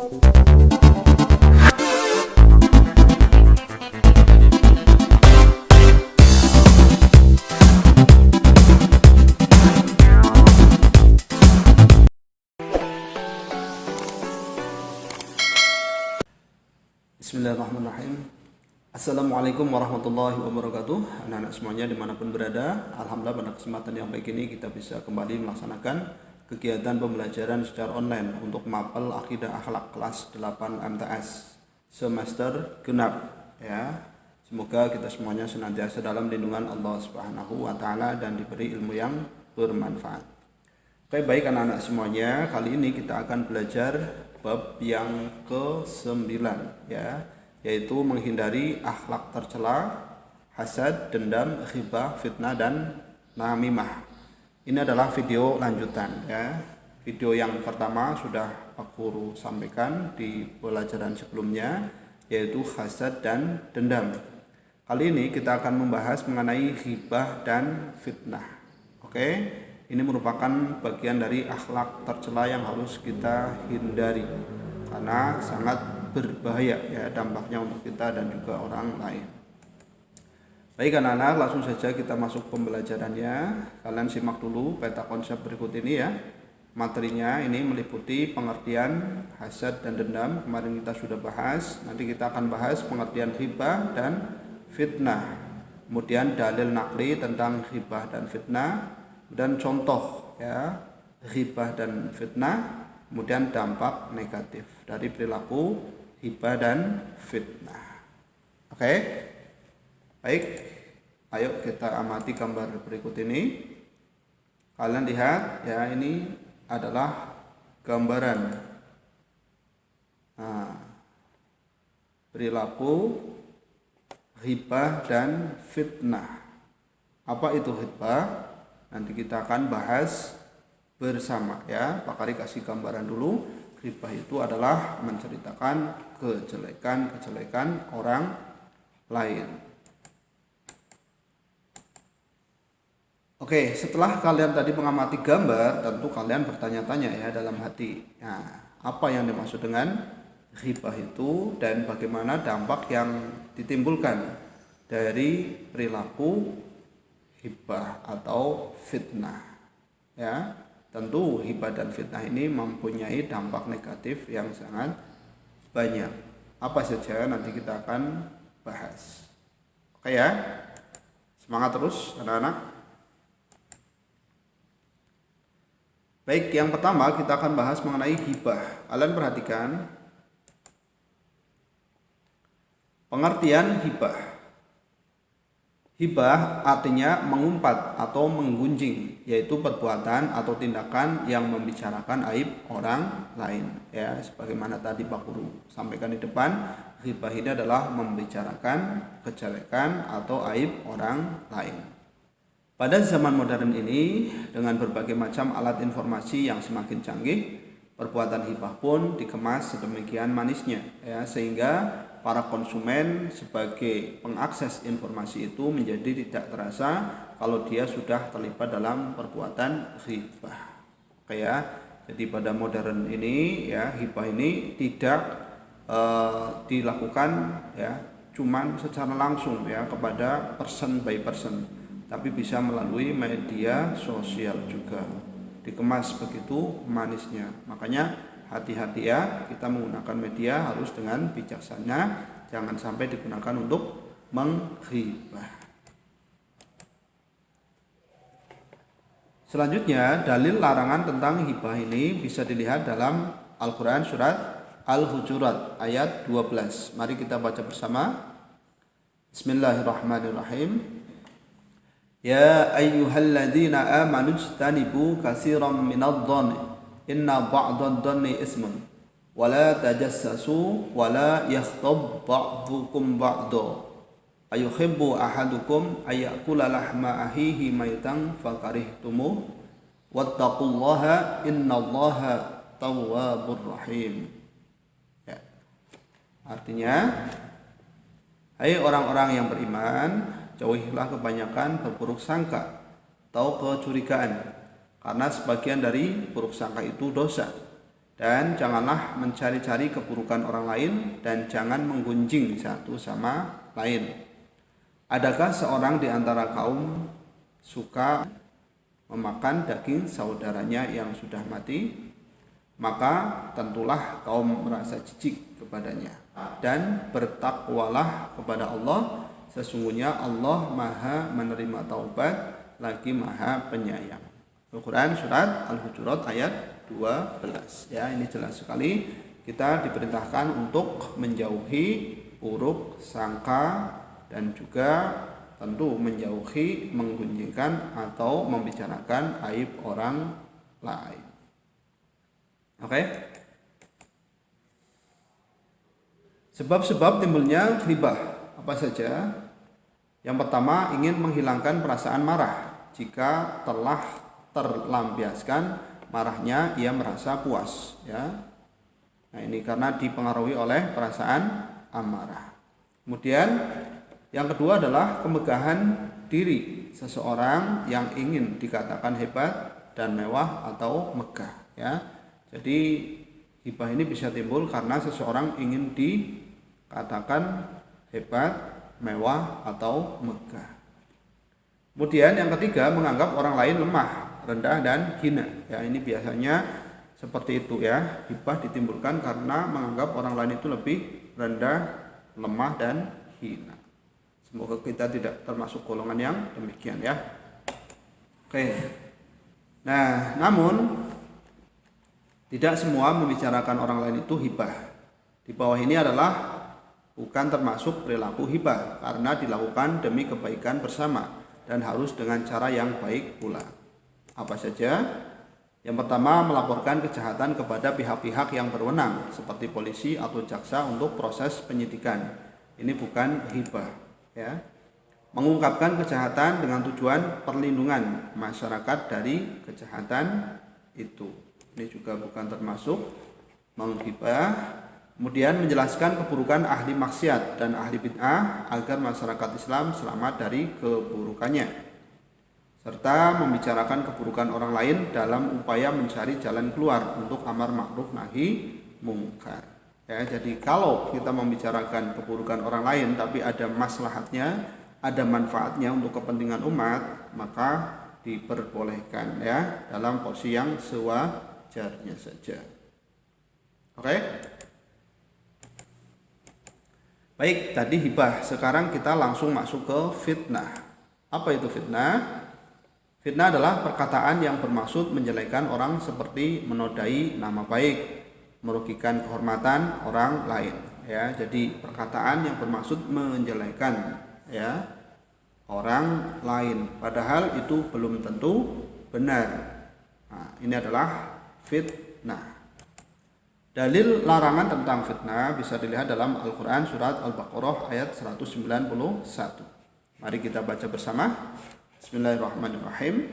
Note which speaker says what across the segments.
Speaker 1: Bismillahirrahmanirrahim. Assalamualaikum warahmatullahi wabarakatuh. Anak-anak semuanya dimanapun berada, alhamdulillah pada kesempatan yang baik ini kita bisa kembali melaksanakan kegiatan pembelajaran secara online untuk mapel akidah akhlak kelas 8 MTS semester genap ya. Semoga kita semuanya senantiasa dalam lindungan Allah Subhanahu wa taala dan diberi ilmu yang bermanfaat. Oke, baik anak-anak semuanya, kali ini kita akan belajar bab yang ke-9 ya, yaitu menghindari akhlak tercela, hasad, dendam, ghibah, fitnah dan namimah. Ini adalah video lanjutan ya. Video yang pertama sudah aku sampaikan di pelajaran sebelumnya, yaitu hasad dan dendam. Kali ini kita akan membahas mengenai ghibah dan fitnah. Oke? Ini merupakan bagian dari akhlak tercela yang harus kita hindari karena sangat berbahaya ya dampaknya untuk kita dan juga orang lain. Baik anak-anak, langsung saja kita masuk pembelajarannya. Kalian simak dulu peta konsep berikut ini ya. Materinya ini meliputi pengertian hasad dan dendam. Kemarin kita sudah bahas. Nanti kita akan bahas pengertian ghibah dan fitnah. Kemudian dalil nakli tentang ghibah dan fitnah, dan contoh ya ghibah dan fitnah, kemudian dampak negatif dari perilaku ghibah dan fitnah. Oke, baik, ayo kita amati gambar berikut ini. Kalian lihat ya, ini adalah gambaran perilaku ghibah dan fitnah. Apa itu ghibah? Nanti kita akan bahas bersama ya. Pak Kari kasih gambaran dulu. Ghibah itu adalah menceritakan kejelekan orang lain. Oke, setelah kalian tadi mengamati gambar, tentu kalian bertanya-tanya ya dalam hati. Nah, apa yang dimaksud dengan ghibah itu dan bagaimana dampak yang ditimbulkan dari perilaku ghibah atau fitnah ya. Tentu ghibah dan fitnah ini mempunyai dampak negatif yang sangat banyak. Apa saja nanti kita akan bahas. Oke ya, semangat terus anak-anak. Baik, yang pertama kita akan bahas mengenai ghibah. Kalian perhatikan pengertian ghibah. Ghibah artinya mengumpat atau menggunjing, yaitu perbuatan atau tindakan yang membicarakan aib orang lain ya. Sebagaimana tadi Pak Guru sampaikan di depan, ghibah ini adalah membicarakan kejelekan atau aib orang lain. Pada zaman modern ini, dengan berbagai macam alat informasi yang semakin canggih, perbuatan ghibah pun dikemas sedemikian manisnya ya, sehingga para konsumen sebagai pengakses informasi itu menjadi tidak terasa kalau dia sudah terlibat dalam perbuatan ghibah. Oke ya, jadi pada modern ini ya, ghibah ini tidak dilakukan ya cuman secara langsung ya kepada person by person, tapi bisa melalui media sosial juga. Dikemas begitu manisnya. Makanya hati-hati ya, kita menggunakan media harus dengan bijaksana, jangan sampai digunakan untuk menghibah. Selanjutnya, dalil larangan tentang hibah ini bisa dilihat dalam Al-Quran surat Al-Hujurat ayat 12. Mari kita baca bersama. Bismillahirrahmanirrahim. Ya ayyuhalladzina amanu ijtanibu katsiran minadh-dhanni inna ba'dad-dhanni ismun wala tajassasu wala yakhtab ba'dukum ba'da ayuhibbu ahadukum ayyakula lahma ahihi maitan fakarihtumuh wattaqullaha innallaha tawwabur rahim ya. Artinya, hai orang-orang yang beriman, jauhilah kebanyakan berburuk sangka atau kecurigaan, karena sebagian dari buruk sangka itu dosa, dan janganlah mencari-cari keburukan orang lain, dan jangan menggunjing satu sama lain. Adakah seorang di antara kaum suka memakan daging saudaranya yang sudah mati? Maka tentulah kaum merasa jijik kepadanya, dan bertakwalah kepada Allah, sesungguhnya Allah Maha menerima taubat lagi Maha penyayang. Al-Quran surat Al-Hujurat ayat 12. Ya, ini jelas sekali kita diperintahkan untuk menjauhi buruk sangka dan juga tentu menjauhi menggunjingkan atau membicarakan aib orang lain. Oke? Sebab-sebab timbulnya ghibah apa saja? Yang pertama, ingin menghilangkan perasaan marah. Jika telah terlampiaskan marahnya, ia merasa puas, ya. Nah, ini karena dipengaruhi oleh perasaan amarah. Kemudian yang kedua adalah kemegahan diri seseorang yang ingin dikatakan hebat dan mewah atau megah, ya. Jadi hibah ini bisa timbul karena seseorang ingin dikatakan hebat, mewah atau megah. Kemudian yang ketiga, menganggap orang lain lemah, rendah dan hina. Ya, ini biasanya seperti itu, ya. Hibah ditimbulkan karena menganggap orang lain itu lebih rendah, lemah dan hina. Semoga kita tidak termasuk golongan yang demikian, ya. Oke. Nah, namun tidak semua membicarakan orang lain itu hibah. Di bawah ini adalah bukan termasuk perilaku hibah karena dilakukan demi kebaikan bersama dan harus dengan cara yang baik pula. Apa saja? Yang pertama, melaporkan kejahatan kepada pihak-pihak yang berwenang seperti polisi atau jaksa untuk proses penyidikan. Ini bukan hibah, ya. Mengungkapkan kejahatan dengan tujuan perlindungan masyarakat dari kejahatan itu. Ini juga bukan termasuk menghibah. Kemudian menjelaskan keburukan ahli maksiat dan ahli bid'ah agar masyarakat Islam selamat dari keburukannya, serta membicarakan keburukan orang lain dalam upaya mencari jalan keluar untuk amar ma'ruf nahi mungkar. Ya, jadi kalau kita membicarakan keburukan orang lain tapi ada maslahatnya, ada manfaatnya untuk kepentingan umat, maka diperbolehkan, ya, dalam porsi yang sewajarnya saja. Oke? Baik, tadi hibah. Sekarang kita langsung masuk ke fitnah. Apa itu fitnah? Fitnah adalah perkataan yang bermaksud menjelekan orang seperti menodai nama baik, merugikan kehormatan orang lain. Ya, jadi perkataan yang bermaksud menjelekan, ya, orang lain, padahal itu belum tentu benar. Nah, ini adalah fitnah. Dalil larangan tentang fitnah bisa dilihat dalam Al-Quran surat Al-Baqarah ayat 191. Mari kita baca bersama. Bismillahirrahmanirrahim.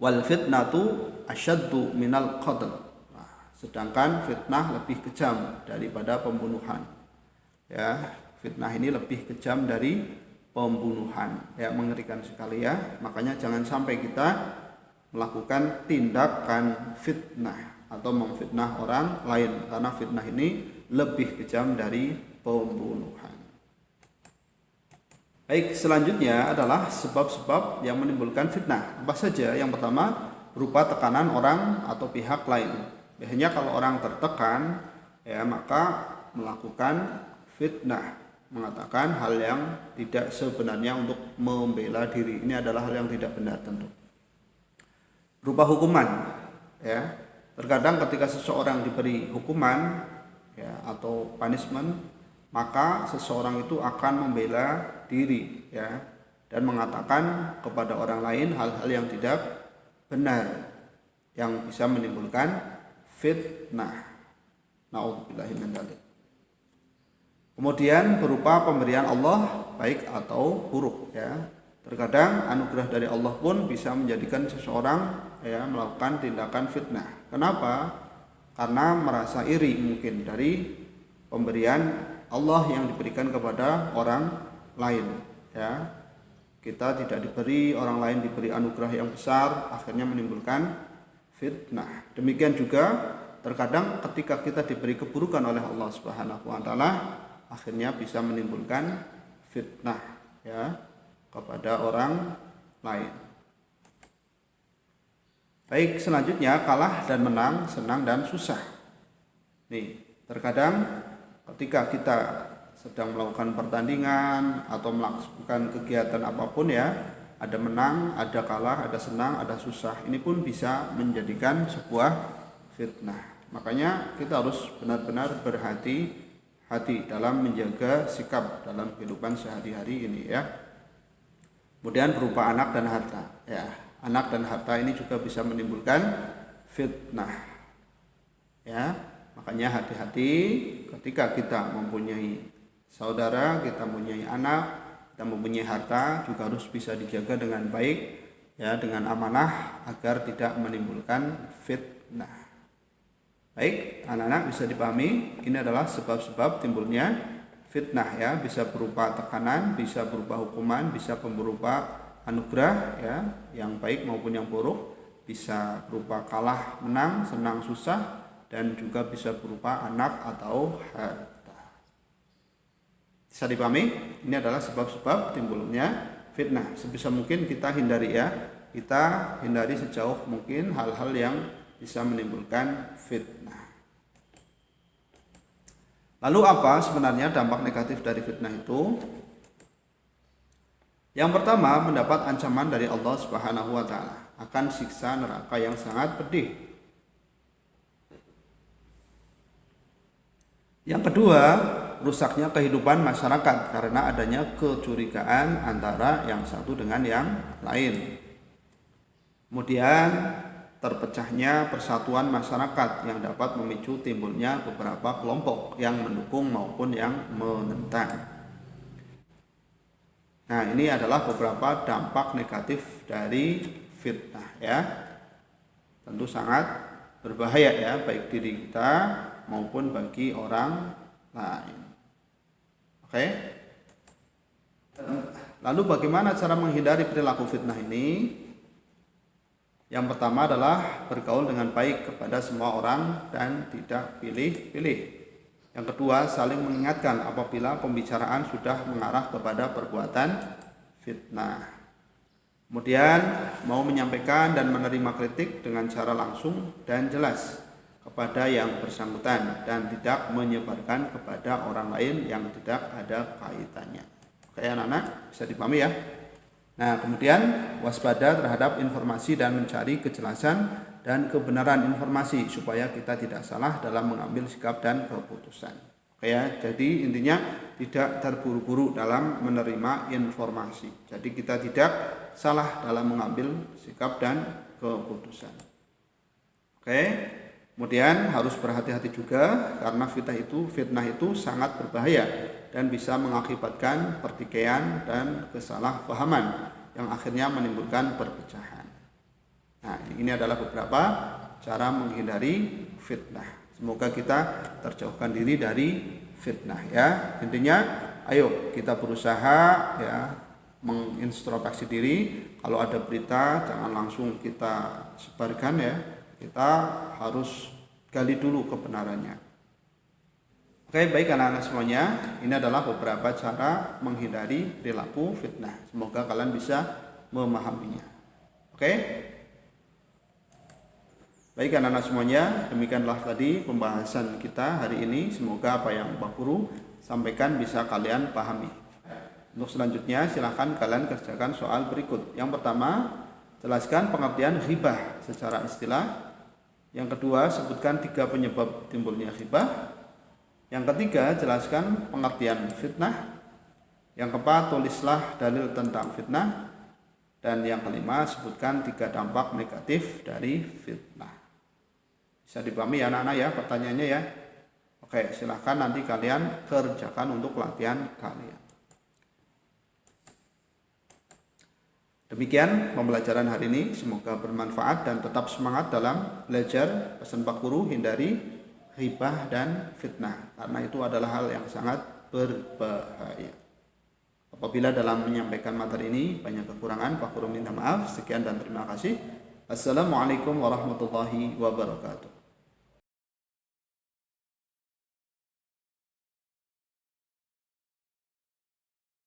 Speaker 1: Wal fitnatu asyaddu minal qatl. Nah, sedangkan fitnah lebih kejam daripada pembunuhan. Ya, fitnah ini lebih kejam dari pembunuhan. Ya, mengerikan sekali, ya. Makanya jangan sampai kita melakukan tindakan fitnah atau memfitnah orang lain, karena fitnah ini lebih kejam dari pembunuhan. Baik, selanjutnya adalah sebab-sebab yang menimbulkan fitnah. Apa saja? Yang pertama, berupa tekanan orang atau pihak lain. Biasanya kalau orang tertekan, ya, maka melakukan fitnah, mengatakan hal yang tidak sebenarnya untuk membela diri. Ini adalah hal yang tidak benar tentu. Berupa hukuman, ya. Terkadang ketika seseorang diberi hukuman, ya, atau punishment, maka seseorang itu akan membela diri, ya, dan mengatakan kepada orang lain hal-hal yang tidak benar yang bisa menimbulkan fitnah. Na'udzubillahi min dzalik. Kemudian berupa pemberian Allah baik atau buruk, ya. Terkadang anugerah dari Allah pun bisa menjadikan seseorang, ya, melakukan tindakan fitnah. Kenapa? Karena merasa iri mungkin dari pemberian Allah yang diberikan kepada orang lain, ya. Kita tidak diberi, orang lain diberi anugerah yang besar, akhirnya menimbulkan fitnah. Demikian juga terkadang ketika kita diberi keburukan oleh Allah Subhanahu wa taala, akhirnya bisa menimbulkan fitnah ya kepada orang lain. Baik, selanjutnya kalah dan menang, senang dan susah. Nih, terkadang ketika kita sedang melakukan pertandingan atau melakukan kegiatan apapun ya, ada menang, ada kalah, ada senang, ada susah. Ini pun bisa menjadikan sebuah fitnah. Makanya kita harus benar-benar berhati-hati dalam menjaga sikap dalam kehidupan sehari-hari ini ya. Kemudian berupa anak dan harta ya. Anak dan harta ini juga bisa menimbulkan fitnah ya. Makanya hati-hati ketika kita mempunyai saudara, kita mempunyai anak, kita mempunyai harta, juga harus bisa dijaga dengan baik ya, dengan amanah agar tidak menimbulkan fitnah. Baik, anak-anak bisa dipahami, ini adalah sebab-sebab timbulnya fitnah ya, bisa berupa tekanan, bisa berupa hukuman, bisa berupa anugerah ya, yang baik maupun yang buruk, bisa berupa kalah, menang, senang, susah, dan juga bisa berupa anak atau harta. Bisa dipahami? Ini adalah sebab-sebab timbulnya fitnah. Sebisa mungkin kita hindari ya, kita hindari sejauh mungkin hal-hal yang bisa menimbulkan fitnah. Lalu apa sebenarnya dampak negatif dari fitnah itu? Yang pertama, mendapat ancaman dari Allah Subhanahu wa taala akan siksa neraka yang sangat pedih. Yang kedua, rusaknya kehidupan masyarakat karena adanya kecurigaan antara yang satu dengan yang lain. Kemudian terpecahnya persatuan masyarakat yang dapat memicu timbulnya beberapa kelompok yang mendukung maupun yang menentang. Nah, ini adalah beberapa dampak negatif dari fitnah ya. Tentu sangat berbahaya ya, baik diri kita maupun bagi orang lain. Oke. Lalu bagaimana cara menghindari perilaku fitnah ini? Yang pertama adalah bergaul dengan baik kepada semua orang dan tidak pilih-pilih. Yang kedua, saling mengingatkan apabila pembicaraan sudah mengarah kepada perbuatan fitnah. Kemudian mau menyampaikan dan menerima kritik dengan cara langsung dan jelas kepada yang bersangkutan dan tidak menyebarkan kepada orang lain yang tidak ada kaitannya. Oke anak-anak, bisa dipahami ya. Nah, kemudian waspada terhadap informasi dan mencari kejelasan dan kebenaran informasi supaya kita tidak salah dalam mengambil sikap dan keputusan. Oke ya, jadi intinya tidak terburu-buru dalam menerima informasi. Jadi kita tidak salah dalam mengambil sikap dan keputusan. Oke, kemudian harus berhati-hati juga karena fitnah itu sangat berbahaya dan bisa mengakibatkan pertikaian dan kesalahpahaman yang akhirnya menimbulkan perpecahan. Nah, ini adalah beberapa cara menghindari fitnah. Semoga kita terjauhkan diri dari fitnah ya. Intinya ayo kita berusaha ya mengintrospeksi diri. Kalau ada berita jangan langsung kita sebarkan ya. Kita harus gali dulu kebenarannya. Oke, baik anak-anak semuanya, ini adalah beberapa cara menghindari perilaku fitnah. Semoga kalian bisa memahaminya. Oke? Baik anak-anak semuanya, demikianlah tadi pembahasan kita hari ini. Semoga apa yang Pak Guru sampaikan bisa kalian pahami. Untuk selanjutnya silahkan kalian kerjakan soal berikut. Yang pertama, jelaskan pengertian ghibah secara istilah. Yang kedua, sebutkan 3 penyebab timbulnya ghibah. Yang ketiga, jelaskan pengertian fitnah. Yang keempat, tulislah dalil tentang fitnah. Dan yang kelima, sebutkan 3 dampak negatif dari fitnah. Bisa dipahami ya anak-anak ya pertanyaannya ya. Oke, silahkan nanti kalian kerjakan untuk latihan kalian. Demikian pembelajaran hari ini, semoga bermanfaat dan tetap semangat dalam belajar. Pesan Pak Guru, hindari ghibah dan fitnah karena itu adalah hal yang sangat berbahaya. Apabila dalam menyampaikan materi ini banyak kekurangan, Pak Guru minta maaf. Sekian dan terima kasih. Assalamualaikum warahmatullahi wabarakatuh.